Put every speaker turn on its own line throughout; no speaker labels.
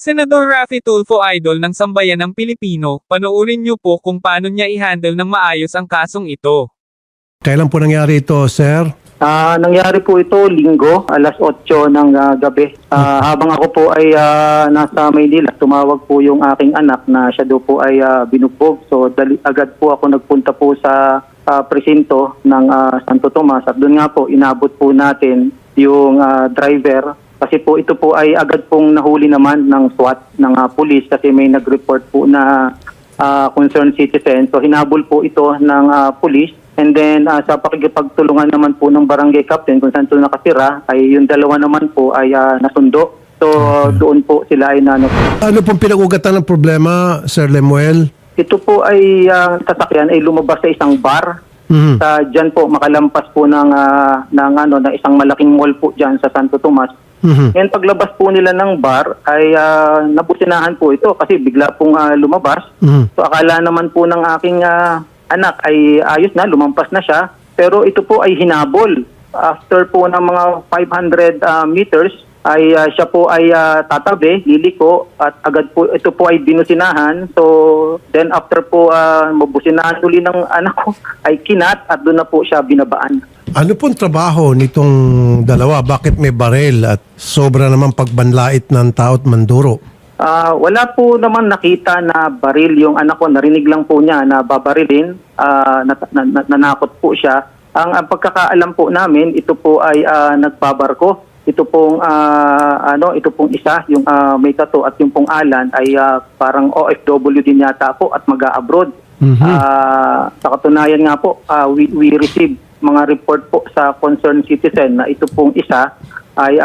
Senador Raffy Tulfo idol ng sambayan ng Pilipino, panoorin niyo po kung paano niya i-handle ng maayos ang kasong ito.
Kailan po nangyari ito, sir?
Nangyari po ito linggo, alas 8 ng gabi. Habang ako po ay nasa Maynila, tumawag po yung aking anak na siya daw po ay binugbog. So agad po ako nagpunta po sa presinto ng Santo Tomas at doon nga po inabot po natin yung driver. Kasi po ito po ay agad pong nahuli naman ng SWAT, ng police kasi may nag-report po na concerned citizen. So hinabol po ito ng police. And then sa pakikipagtulungan naman po ng barangay captain kung saan ito nakatira, ay yung dalawa naman po ay nasundo. So doon po sila ay
Ano pong pinag-ugatan ng problema, Sir Lemuel?
Ito po ay sasakyan ay lumabas sa isang bar. Diyan po makalampas po ng isang malaking mall po diyan sa Santo Tomas. Ngayon paglabas po nila ng bar ay nabusinahan po ito kasi bigla pong lumabas. So akala naman po ng aking anak ay ayos na, lumampas na siya. Pero ito po ay hinabol. After po ng mga 500 meters ay siya po ay tatabi, liliko at agad po ito po ay binusinahan. So then after po mabusinahan uli ng anak ko ay kinat at doon na po siya binabaan.
Ano pong trabaho nitong dalawa? Bakit may barel at sobra naman pagbanlait ng tao at manduro?
Wala po naman nakita na baril yung anak ko. Narinig lang po niya na babarilin. Nanakot po siya. Ang pagkakaalam po namin, ito po ay nagbabarko. Ito pong isa, yung may tattoo at yung pong Alan ay parang OFW din yata po at mag-a-abroad. Sa katunayan nga po, we received mga report po sa concerned citizen na ito pong isa ay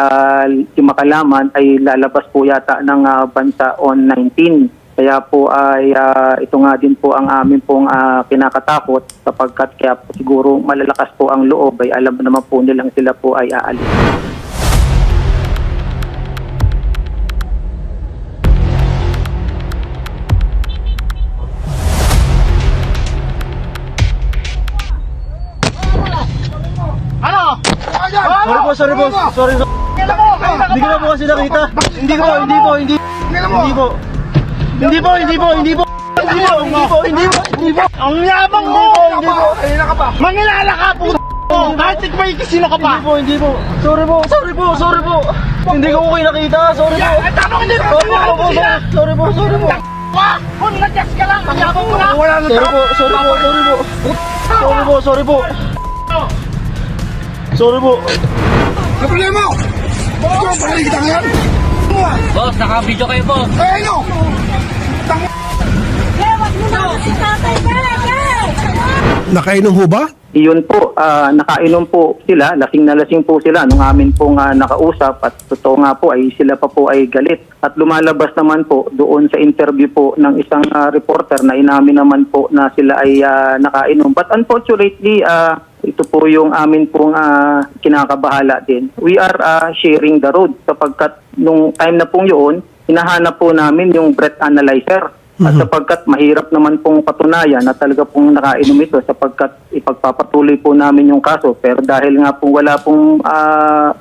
yung makalaman ay lalabas po yata ng bansa on 19. Kaya po ay ito nga din po ang amin pong kinakatakot sapagkat kaya po siguro malalakas po ang loob ay alam naman po nilang sila po ay aalis.
Sorry po. Hindi ko na po kasi nakita. Hindi po. Ang yabang mo! Mangilala ka po! Kahit may sino ka pa! Hindi po. Sorry po. Hindi ko kayo nakita. Sorry po. Tanong hindi po. Sorry po. Kung nag-gas ka lang, ang yabang mo na! Sorry po.
Ano problema? Bakit pala kita ngayon?
Boss, naka-video kayo, boss.
Eh, no!
Nakainom ho ba?
Iyon po, nakainom po sila, lasing na lasing po sila nung amin pong nakausap at totoo nga po ay sila pa po ay galit. At lumalabas naman po doon sa interview po ng isang reporter na inamin naman po na sila ay nakainom. But unfortunately, ito po yung amin pong kinakabahala din. We are sharing the road sapagkat nung time na pong yun, hinahanap po namin yung breath analyzer. At sapagkat mahirap naman pong patunayan na talaga pong nakainom ito sapagkat ipagpapatuloy po namin yung kaso. Pero dahil nga pong wala pong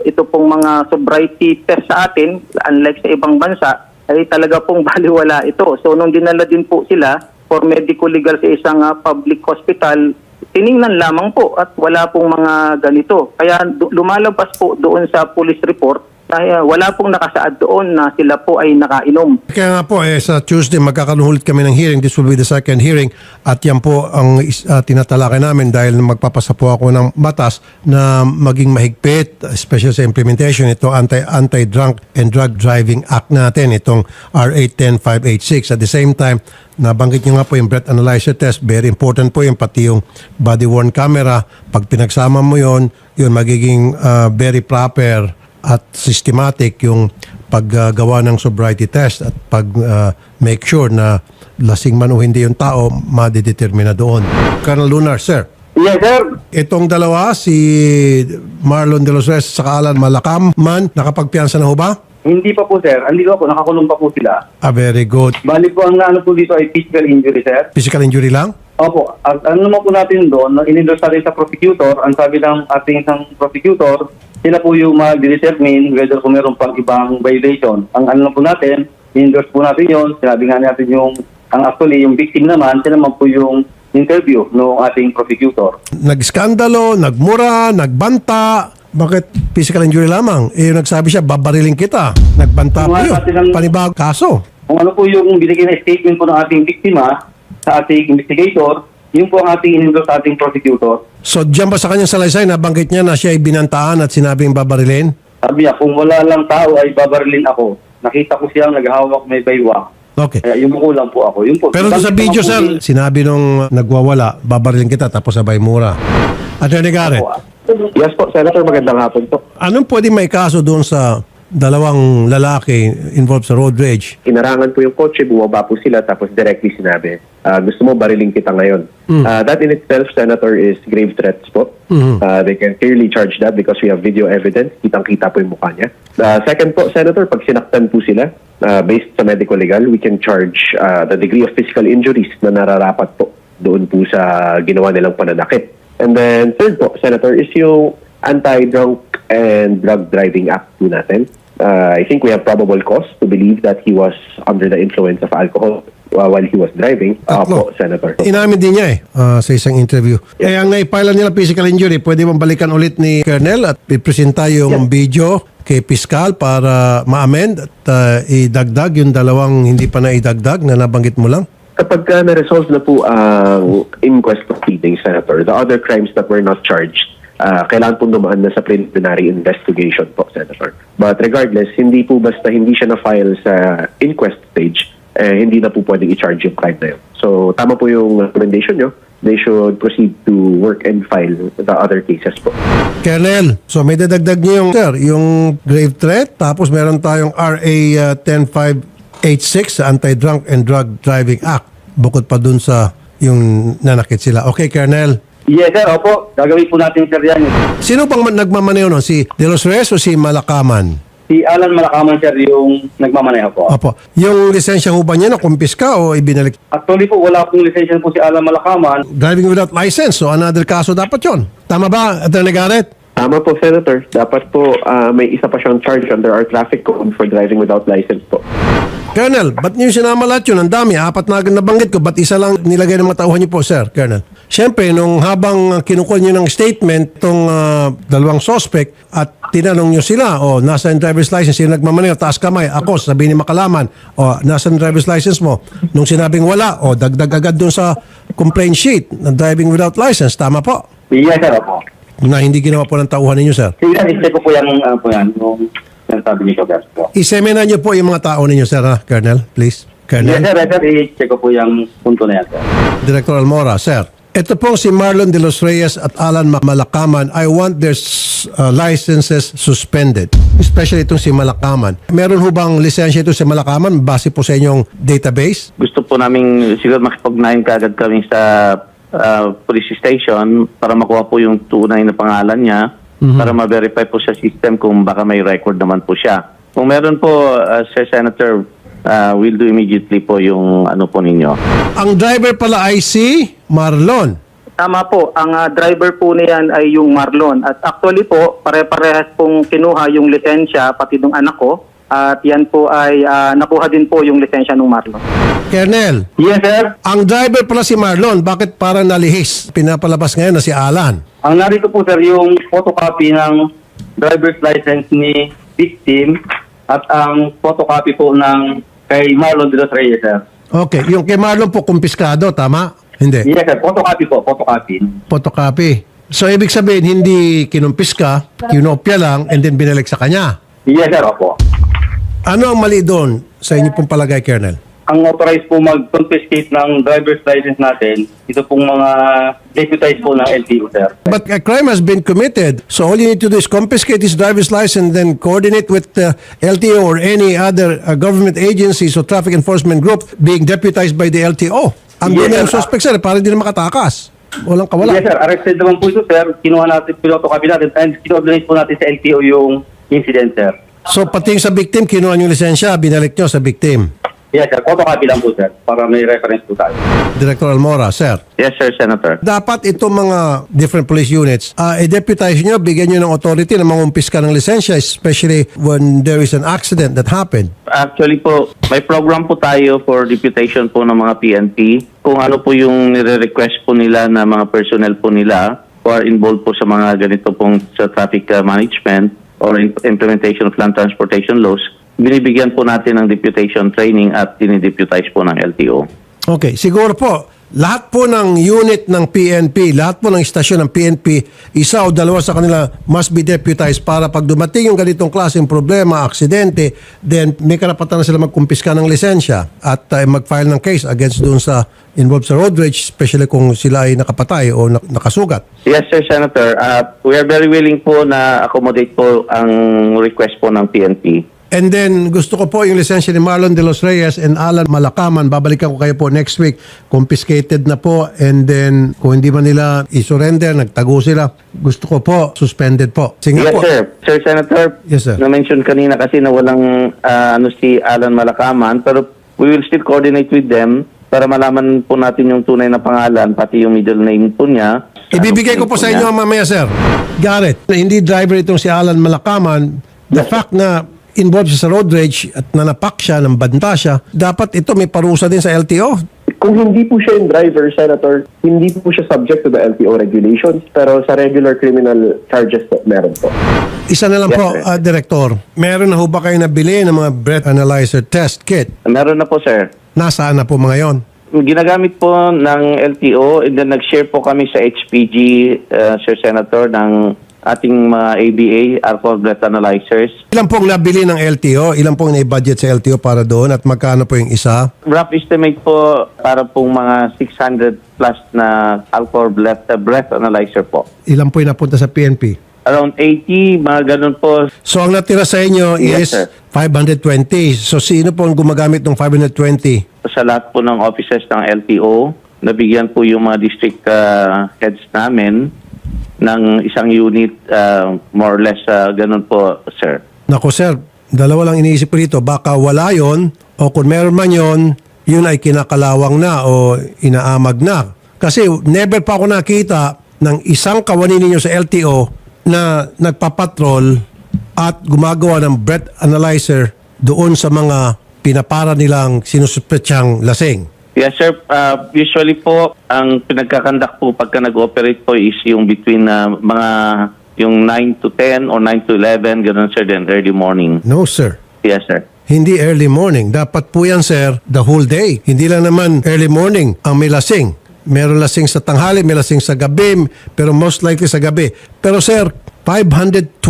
ito pong mga sobriety test sa atin, unlike sa ibang bansa, ay talaga pong baliwala ito. So nung dinala din po sila for medical legal sa isang public hospital, tiningnan lamang po at wala pong mga ganito. Kaya lumalabas po doon sa police report kaya wala pong nakasaad doon na sila po ay nakainom.
Kaya nga po, sa Tuesday magkakanuhulit kami ng hearing. This will be the second hearing. At yan po ang tinatalakay namin dahil magpapasa po ako ng batas na maging mahigpit, especially sa implementation, ito Anti-Drunk and Drug Driving Act natin, itong RA 10586. At the same time, nabanggit nyo nga po yung breath analyzer test. Very important po yung pati yung body-worn camera. Pag pinagsama mo yun magiging very proper at systematic yung paggawa ng sobriety test at pag-make sure na lasing man o hindi yung tao, madidetermina doon. Colonel Lunar, sir.
Yes, sir.
Itong dalawa, si Marlon De Los Reyes sa Alan Malacam man, nakapagpiyansa na ho ba?
Hindi pa po, sir. Andito ako, nakakulong pa po sila.
Very good.
Bali po, ang ano po dito ay physical injury, sir.
Physical injury lang?
Opo. At ano naman po natin doon, in-endorse sa prosecutor, ang sabi ng ating isang prosecutor, sila po yung mag-determine whether kung meron pang ibang violation. Ang ano po natin, in-endorse po natin yun. Sinabi nga natin yung victim naman, sila naman po yung interview ng ating prosecutor.
Nag-skandalo, nagmura, nagbanta. Bakit physical injury lamang? Nagsabi siya, babariling kita. Nagbanta po yun. Panibagong kaso.
Kung ano po yung binigay na statement po ng ating biktima sa ating investigator, yun po ang ating in-endorse sa ating prosecutor.
So, diyan ba sa kanyang salaysay, nabanggit niya na siya ay binantaan at sinabing babarilin?
Sabi niya, kung wala lang tao ay babarilin ako. Nakita ko siyang naghahawak may baywang.
Okay.
Kaya yung lang po ako. Yun po.
Pero doon sa video, sir, sinabi nung nagwawala, babarilin kita tapos sabay mura. Attorney Garrett,
Yes po, Senator. Magandang hapon po.
anong pwede may kaso doon sa dalawang lalaki involved sa road rage?
Inarangan po yung kotse, bumaba po sila, tapos directly sinabi, gusto mo bariling kita ngayon. That in itself, Senator, is grave threats po. They can clearly charge that because we have video evidence. Kitang-kita po yung mukha niya. Second po, Senator, pag sinaktan po sila, based sa medical legal, we can charge the degree of physical injuries na nararapat po doon po sa ginawa nilang pananakit. And then third po, Senator, is yung Anti-Drunk and Drug Driving Act po natin. I think we have probable cause to believe that he was under the influence of alcohol while he was driving.
Tatlo.
Po, Senator.
Inamin din niya sa isang interview. Ang naipila nila physical injury, pwede bang balikan ulit ni Colonel at ipresenta yung video kay Piskal para ma-amend at idagdag yung dalawang hindi pa na-idagdag na nabanggit mo lang?
Kapag na-resolve na po ang inquest proceedings, Senator, the other crimes that were not charged, kailangan po dumaan na sa preliminary investigation po, Senator. But regardless, hindi po basta hindi siya na-file sa inquest stage, hindi na po pwedeng i-charge yung crime na yun. So, tama po yung recommendation nyo. They should proceed to work and file the other cases po.
Colonel, so may dadagdag niyo yung, sir, yung grave threat, tapos meron tayong RA 10586 sa Anti-Drunk and Drug Driving Act. Bukod pa dun sa yung nanakit sila. Okay, Colonel.
Yes, sir. Opo. Gagawin po natin, sir, yan.
Sino pang nagmamaneho nun? Si De Los Reyes o si Malakaman?
Si Alan Malakaman, sir, yung nagmamaneho po.
Opo. Yung lisensya ho ba niya na kumpiska o ibinalik?
Actually po, wala pong lisensya po si Alan Malakaman.
Driving without license. So another kaso dapat yon. Tama ba, Attorney Garrett?
Tama po, Senator. Dapat po may isa pa siyang charge under our traffic code for driving without license po.
Colonel, ba't niyo sinama lahat yun? Ang dami, apat na agad nabanggit ko. Ba't isa lang nilagay ng mga tauhan niyo po, sir, Colonel? Siyempre, nung habang kinukul niyo ng statement itong dalawang suspect at tinanong niyo sila, nasa yung driver's license, sino nagmamaneho, taas kamay, ako, sabihin ni Makalaman, nasa yung driver's license mo. Nung sinabing wala, dagdag agad dun sa complaint sheet na driving without license. Tama po?
Yes, sir. Opo.
Na hindi ginawa po ng tauhan ninyo, sir.
Sige, i-check ko po yan, yung sabi niyo, sir.
Isemena niyo po yung mga tao ninyo, sir, Colonel, please.
Yes,
Colonel.
sir. I-check ko po yung punto na yan, sir.
Director Almora, sir. Ito pong si Marlon De Los Reyes at Alan Malakaman, I want their licenses suspended. Especially itong si Malakaman. Meron ho bang lisensya ito si Malakaman base po sa inyong database?
Gusto po namin siguro makipag-ugnayan kaagad kami sa police station para makuha po yung tunay na pangalan niya para ma-verify po sa system kung baka may record naman po siya. Kung meron po, Sir Senator, we'll do immediately po yung ano po ninyo.
Ang driver pala ay si Marlon.
Tama po, ang driver po niyan ay yung Marlon. At actually po, pare-parehas pong kinuha yung lisensya pati ng anak ko. At yan po ay nakuha din po yung lisensya ng Marlon.
Colonel,
Yes, sir.
ang driver pala si Marlon, bakit parang nalihis? Pinapalabas ngayon na si Alan.
Ang narito po, sir, yung photocopy ng driver's license ni victim at ang photocopy po ng kay Marlon De Los Reyes, sir.
Okay, yung kay Marlon po kumpiskado, tama? Hindi.
Yes, sir. Photocopy po. Photocopy.
Photocopy. So, ibig sabihin, hindi kinumpiska, kinopya lang, and then binalik sa kanya.
Yes, sir. Opo.
Ano ang mali doon sa inyo pong palagay, Colonel?
Ang authorized po mag-confiscate ng driver's license natin, ito pong mga deputized po ng LTO, sir.
But a crime has been committed, so all you need to do is confiscate his driver's license, then coordinate with the LTO or any other government agencies or traffic enforcement group being deputized by the LTO. Ang
Yes,
yes,
sir.
suspect, sir, para hindi na makatakas. Walang kawala.
Yes, sir. Arrested naman po ito, sir. Kinuha natin, pinotocopy natin, and kino-ordinate po natin sa LTO yung incident, sir.
So pati yung sa victim, kinuha yung lisensya, binalik nyo sa victim.
Yes, sir. Photocopy lang po, sir. Para may reference po tayo.
Director Almora, sir.
Yes, sir, Senator.
Dapat itong mga different police units, i-deputize nyo, bigyan nyo ng authority na mangumpis ka ng lisensya, especially when there is an accident that happened.
Actually po, may program po tayo for deputation po ng mga PNP. Kung ano po yung nire-request po nila na mga personnel po nila who are involved po sa mga ganito pong sa traffic management or implementation of land transportation laws, binibigyan po natin ng deputation training at dinideputize po ng LTO.
Okay, siguro po, lahat po ng unit ng PNP, lahat po ng istasyon ng PNP, isa o dalawa sa kanila must be deputized para pag dumating yung ganitong klaseng problema, aksidente, then may karapatan na sila magkumpiska ng lisensya at mag-file ng case against doon sa involved sa road rage, especially kung sila ay nakapatay o nakasugat.
Yes, sir, Senator. We are very willing po na accommodate po ang request po ng PNP.
And then, gusto ko po yung lisensya ni Marlon de los Reyes and Alan Malakaman. Babalikan ko kayo po next week. Confiscated na po. And then, kung hindi man nila i-surrender, nagtago sila. Gusto ko po, suspended po. Sige
Yes,
po.
sir. Sir, Senator,
Yes, sir.
na-mention kanina kasi na walang si Alan Malakaman, pero we will still coordinate with them para malaman po natin yung tunay na pangalan, pati yung middle name po niya.
Ibibigay ko po sa inyo mamaya, sir. Garrett, hindi driver itong si Alan Malakaman. The fact na involved siya sa road rage at nanapak siya, ng banta siya, dapat ito may parusa din sa LTO.
Kung hindi po siya yung driver, Senator, hindi po siya subject to the LTO regulations, pero sa regular criminal charges po, meron po.
Isa na lang
Yes,
po,
sir.
Director. Meron na ho ba kayo nabili ng mga breath analyzer test kit?
Meron na po, sir.
Nasaan na po mga yon?
Ginagamit po ng LTO and then nag-share po kami sa HPG, Sir Senator, ng ating mga ABA, alcohol breath analyzers.
Ilan pong nabili ng LTO? Ilan pong na-budget sa LTO para doon? At magkano po yung isa?
Rough estimate po para pong mga 600 plus na alcohol breath analyzer po.
Ilan po yung napunta sa PNP?
Around 80, mga ganun po.
So ang natira sa inyo
Yes,
is
sir.
520. So sino po ang gumagamit ng 520?
Sa lahat po ng offices ng LTO, nabigyan po yung mga district heads namin ng isang unit, more or less, ganun po, sir.
Nako sir, dalawa lang iniisip ko dito. Baka wala yon o kung meron man yon, yun ay kinakalawang na o inaamag na. Kasi never pa ako nakita ng isang kawani ninyo sa LTO na nagpapatrol at gumagawa ng breath analyzer doon sa mga pinapara nilang sinususpetsyang lasing.
Yes, sir. Usually po, ang pinagkakandak po pagka nag-operate po is yung between mga yung 9 to 10 or 9 to 11, ganun, sir, then early morning.
No sir.
Yes, sir.
Hindi early morning. Dapat po yan, sir, the whole day. Hindi lang naman early morning ang may lasing. Meron lasing sa tanghali, may lasing sa gabi, pero most likely sa gabi. Pero sir, 520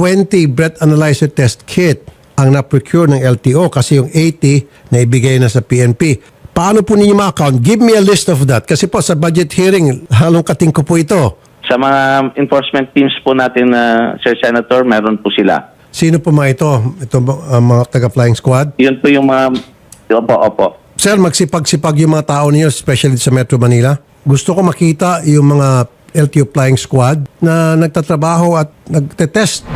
breath analyzer test kit ang na-procure ng LTO kasi yung 80 na ibigay na sa PNP. Paano po ninyo ma-account? Give me a list of that. Kasi po sa budget hearing, halong kating ko po ito.
Sa mga enforcement teams po natin, Sir Senator, meron po sila.
Sino po mga ito? Ito mga taga-flying squad?
Yun po yung mga... Opo.
Sir, magsipag-sipag yung mga tao niyo, especially sa Metro Manila. Gusto ko makita yung mga LTO flying squad na nagtatrabaho at nagtetest.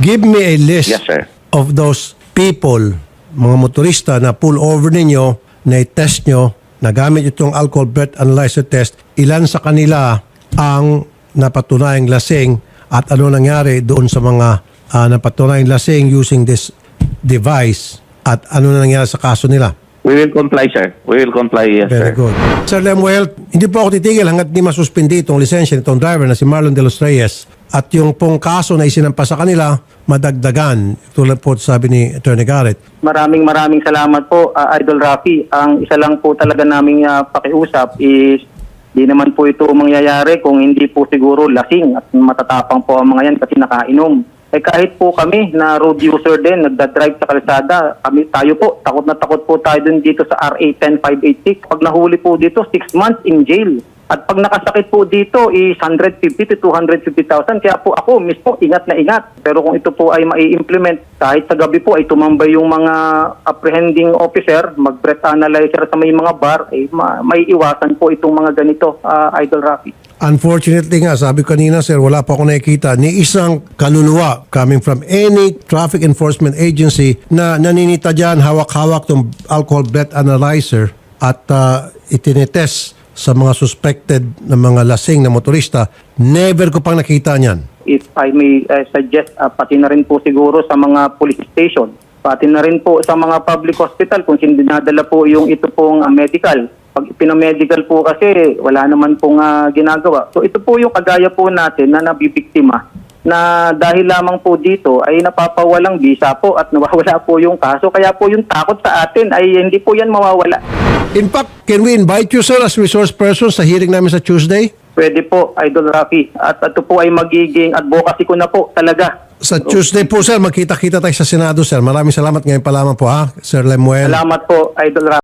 Give me a list
Yes, sir.
of those people, mga motorista na pull over ninyo, na i-test nyo, nagamit itong alcohol breath analyzer test, ilan sa kanila ang napatunayang lasing at ano nangyari doon sa mga napatunayang lasing using this device at ano nangyari sa kaso nila.
We will comply, sir. We will comply, yes,
Very
sir.
good. Sir Lemuel, hindi po ako titigil hanggat di masuspindi itong lisensya nitong driver na si Marlon de los Reyes at yung pong kaso na isinampa sa kanila, madagdagan. Tulad po sabi ni Attorney Garrett.
Maraming salamat po, Idol Rafi. Ang isa lang po talaga naming pakiusap is di naman po ito mangyayari kung hindi po siguro lasing at matatapang po ang mga yan kasi nakainom. Kahit po kami na road user din, nagdadrive sa kalsada, tayo po, takot na takot po tayo dun dito sa RA 10586. Pag nahuli po dito, 6 months in jail. At pag nakasakit po dito is 150 to 250,000. Kaya po ako mismo ingat na ingat. Pero kung ito po ay mai-implement, kahit sa gabi po ay tumambay yung mga apprehending officer, mag-breath analyzer sa may mga bar, may iwasan po itong mga ganito, Idol Rafi.
Unfortunately nga, sabi ko kanina sir, wala pa ako nakikita ni isang kaluluwa coming from any traffic enforcement agency na naninita dyan, hawak-hawak tong alcohol breath analyzer at itinetest sa mga suspected na mga lasing na motorista. Never ko pang nakita niyan.
If I may suggest, pati na rin po siguro sa mga police station, pati na rin po sa mga public hospital kung dinadala po yung ito pong medical. Pag pinamedical po kasi wala naman pong ginagawa. So ito po yung kagaya po natin na nabibiktima na dahil lamang po dito ay napapawalang visa po at nawawala po yung kaso. Kaya po yung takot sa atin ay hindi po yan mawawala.
In fact, can we invite you sir as resource person sa hearing namin sa Tuesday?
Pwede po, Idol Rafi. At ito po ay magiging advocacy ko na po talaga.
Sa Tuesday po sir, magkita-kita tayo sa Senado sir. Maraming salamat ngayon pa lamang po ha, Sir Lemuel.
Salamat po, Idol Rafi.